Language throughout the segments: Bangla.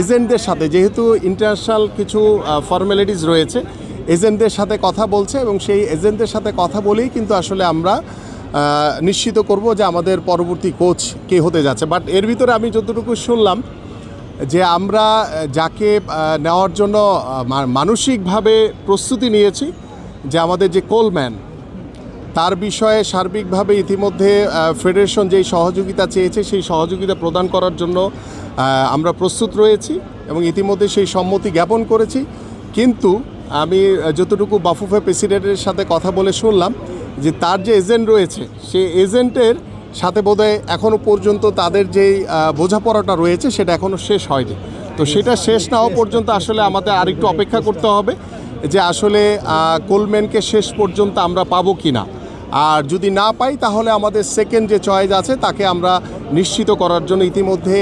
এজেন্টদের সাথে, যেহেতু ইন্টারন্যাশনাল কিছু ফর্মালিটিস রয়েছে, এজেন্টদের সাথে কথা বলছে এবং সেই এজেন্টদের সাথে কথা বলেই কিন্তু আসলে আমরা নিশ্চিত করব যে আমাদের পরবর্তী কোচ কে হতে যাচ্ছে। বাট এর ভিতরে আমি যতটুকু শুনলাম যে আমরা যাকে নেওয়ার জন্য মানসিকভাবে প্রস্তুতি নিয়েছি, যে আমাদের যে কোলম্যান, তার বিষয়ে সার্বিকভাবে ইতিমধ্যে ফেডারেশন যেই সহযোগিতা চেয়েছে সেই সহযোগিতা প্রদান করার জন্য আমরা প্রস্তুত রয়েছি এবং ইতিমধ্যে সেই সম্মতি জ্ঞাপন করেছি। কিন্তু আমি যতটুকু বাফুফে প্রেসিডেন্টের সাথে কথা বলে শুনলাম যে তার যে এজেন্ট রয়েছে সেই এজেন্টের সাথে বোধহয় এখনও পর্যন্ত তাদের যেই বোঝাপড়াটা রয়েছে সেটা এখনও শেষ হয়নি। তো সেটা শেষ না হওয়া পর্যন্ত আসলে আমাদের আরেকটু অপেক্ষা করতে হবে যে আসলে কোলম্যানকে শেষ পর্যন্ত আমরা পাবো কি না। আর যদি না পাই তাহলে আমাদের সেকেন্ড যে চয়েস আছে তাকে আমরা নিশ্চিত করার জন্য ইতিমধ্যে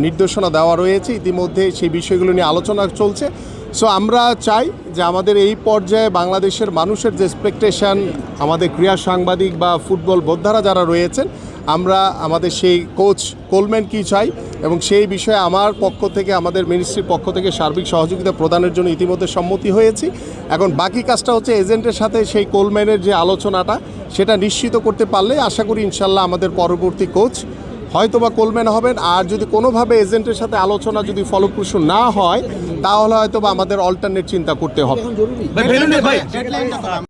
নির্দেশনা দেওয়া রয়েছে, ইতিমধ্যে সেই বিষয়গুলো নিয়ে আলোচনা চলছে। সো আমরা চাই যে আমাদের এই পর্যায়ে বাংলাদেশের মানুষের যে এক্সপেকটেশন, আমাদের ক্রীড়া সাংবাদিক বা ফুটবল বোদ্ধারা যারা রয়েছেন, আমরা আমাদের সেই কোচ কোলম্যান কী চাই এবং সেই বিষয়ে আমার পক্ষ থেকে, আমাদের মিনিস্ট্রির পক্ষ থেকে সার্বিক সহযোগিতা প্রদানের জন্য ইতিমধ্যে সম্মতি হয়েছি। এখন বাকি কাজটা হচ্ছে এজেন্টের সাথে সেই কোলম্যানের যে আলোচনাটা সেটা নিশ্চিত করতে পারলে আশা করি ইনশাল্লাহ আমাদের পরবর্তী কোচ হয়তোবা কোলম্যান হবেন। আর যদি কোনোভাবে এজেন্টের সাথে আলোচনা যদি ফলপ্রসূ না হয় তাহলে হয়তোবা আমাদের অল্টারনেট চিন্তা করতে হবে।